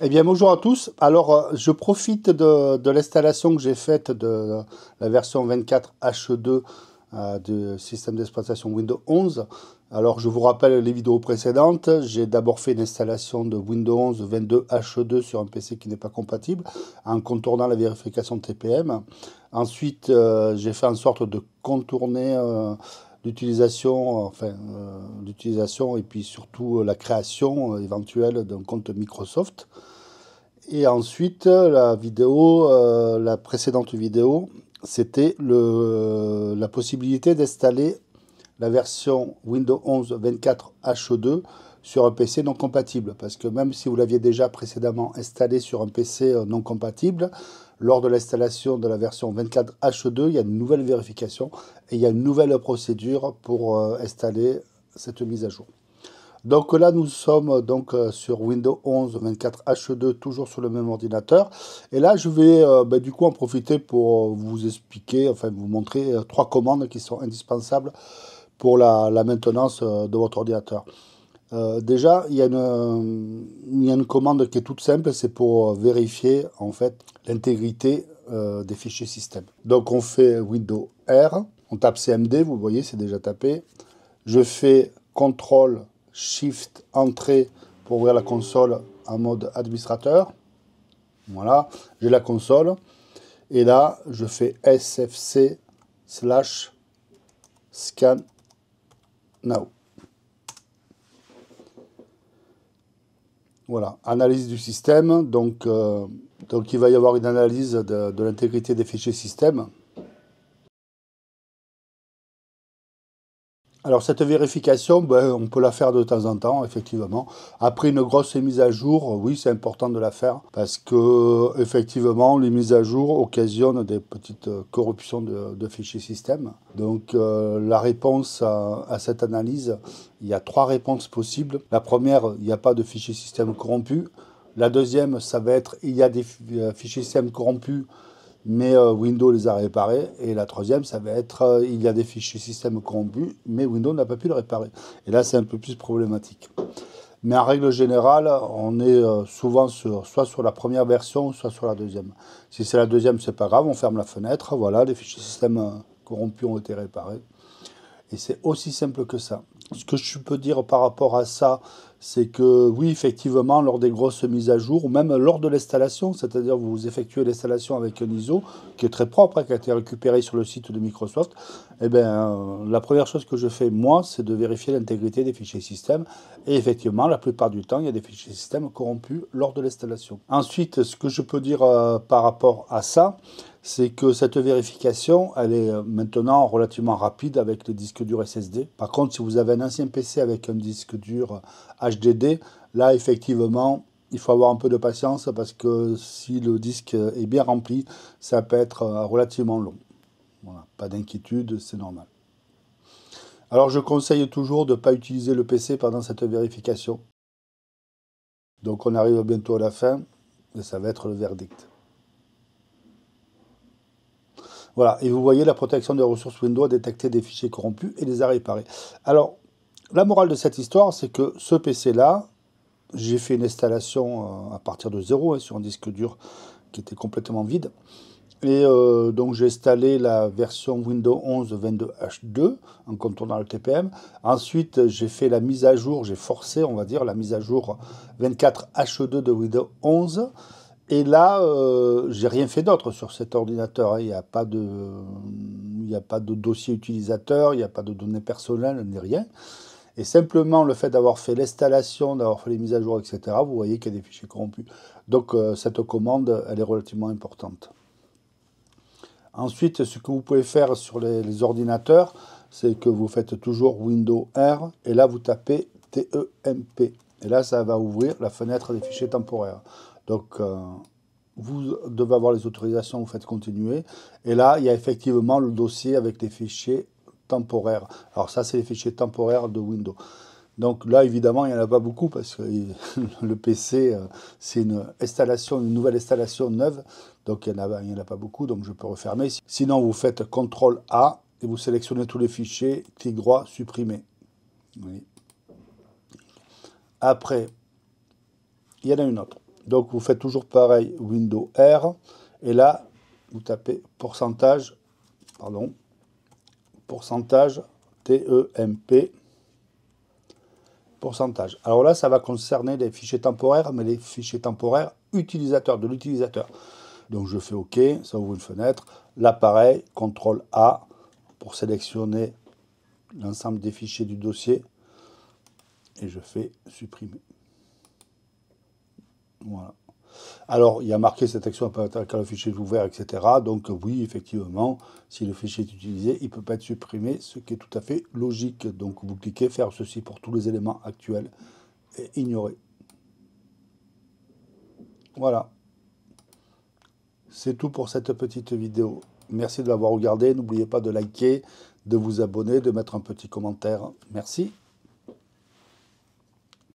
Eh bien, bonjour à tous. Alors, je profite de l'installation que j'ai faite de la version 24 H2 du système d'exploitation Windows 11. Alors, je vous rappelle les vidéos précédentes. J'ai d'abord fait une installation de Windows 11 22 H2 sur un PC qui n'est pas compatible, en contournant la vérification TPM. Ensuite, j'ai fait en sorte de contourner l'utilisation et puis surtout la création éventuelle d'un compte Microsoft. Et ensuite, la précédente vidéo, c'était la possibilité d'installer la version Windows 11 24 H2 sur un PC non compatible. Parce que même si vous l'aviez déjà précédemment installé sur un PC non compatible, lors de l'installation de la version 24 H2, il y a une nouvelle vérification et il y a une nouvelle procédure pour installer cette mise à jour. Donc là, nous sommes donc sur Windows 11 24 H2, toujours sur le même ordinateur. Et là, je vais du coup en profiter pour vous expliquer, enfin vous montrer trois commandes qui sont indispensables pour la maintenance de votre ordinateur. Déjà, il y a une commande qui est toute simple, c'est pour vérifier en fait l'intégrité des fichiers système. Donc on fait Windows R, on tape CMD, vous voyez, c'est déjà tapé. Je fais CTRL Shift Entrée pour ouvrir la console en mode administrateur. Voilà, j'ai la console. Et là, je fais SFC / Scan Now. Voilà, analyse du système. Donc il va y avoir une analyse de l'intégrité des fichiers système. Alors cette vérification, on peut la faire de temps en temps, effectivement. Après une grosse mise à jour, oui, c'est important de la faire parce que effectivement, les mises à jour occasionnent des petites corruptions de fichiers système. Donc la réponse à cette analyse, il y a trois réponses possibles. La première, il n'y a pas de fichiers système corrompus. La deuxième, ça va être il y a des fichiers système corrompus, mais Windows les a réparés. Et la troisième, ça va être il y a des fichiers système corrompus, mais Windows n'a pas pu le réparer. Et là, c'est un peu plus problématique. Mais en règle générale, on est souvent soit sur la première version, soit sur la deuxième. Si c'est la deuxième, c'est pas grave, on ferme la fenêtre. Voilà, les fichiers système corrompus ont été réparés. Et c'est aussi simple que ça. Ce que je peux dire par rapport à ça, c'est que oui, effectivement, lors des grosses mises à jour, ou même lors de l'installation, c'est-à-dire vous effectuez l'installation avec un ISO qui est très propre, qui a été récupéré sur le site de Microsoft, eh bien, la première chose que je fais, moi, c'est de vérifier l'intégrité des fichiers système. Et effectivement, la plupart du temps, il y a des fichiers système corrompus lors de l'installation. Ensuite, ce que je peux dire par rapport à ça, c'est que cette vérification, elle est maintenant relativement rapide avec le disque dur SSD. Par contre, si vous avez un ancien PC avec un disque dur HDD, là, effectivement, il faut avoir un peu de patience parce que si le disque est bien rempli, ça peut être relativement long. Voilà, pas d'inquiétude, c'est normal. Alors, je conseille toujours de ne pas utiliser le PC pendant cette vérification. Donc, on arrive bientôt à la fin et ça va être le verdict. Voilà, et vous voyez, la protection des ressources Windows a détecté des fichiers corrompus et les a réparés. Alors, la morale de cette histoire, c'est que ce PC-là, j'ai fait une installation à partir de zéro sur un disque dur qui était complètement vide. Et donc j'ai installé la version Windows 11 22H2 en contournant le TPM. Ensuite, j'ai fait la mise à jour, j'ai forcé, on va dire, la mise à jour 24H2 de Windows 11. Et là, j'ai rien fait d'autre sur cet ordinateur. Il n'y a pas de dossier utilisateur, il n'y a pas de données personnelles, ni rien. Et simplement le fait d'avoir fait l'installation, d'avoir fait les mises à jour, etc., vous voyez qu'il y a des fichiers corrompus. Donc cette commande, elle est relativement importante. Ensuite, ce que vous pouvez faire sur les ordinateurs, c'est que vous faites toujours Windows R, et là vous tapez TEMP. Et là, ça va ouvrir la fenêtre des fichiers temporaires. Donc, vous devez avoir les autorisations, vous faites continuer. Et là, il y a effectivement le dossier avec les fichiers temporaires. Alors ça, c'est les fichiers temporaires de Windows. Donc là, évidemment, il n'y en a pas beaucoup parce que le PC, c'est une nouvelle installation neuve. Donc il n'y en a pas beaucoup, donc je peux refermer. Sinon, vous faites CTRL A et vous sélectionnez tous les fichiers, clic droit, supprimer. Oui. Après, il y en a une autre. Donc vous faites toujours pareil, Windows R, et là, vous tapez pourcentage, pardon, pourcentage, TEMP, pourcentage. Alors là, ça va concerner les fichiers temporaires, mais les fichiers temporaires utilisateurs, de l'utilisateur. Donc je fais OK, ça ouvre une fenêtre. L'appareil, CTRL A, pour sélectionner l'ensemble des fichiers du dossier. Et je fais supprimer. Voilà. Alors, il y a marqué cette action apparaîtra quand le fichier est ouvert, etc. Donc oui, effectivement, si le fichier est utilisé, il ne peut pas être supprimé, ce qui est tout à fait logique. Donc vous cliquez faire ceci pour tous les éléments actuels et ignorer. Voilà, c'est tout pour cette petite vidéo. Merci de l'avoir regardé. N'oubliez pas de liker, de vous abonner, de mettre un petit commentaire. Merci.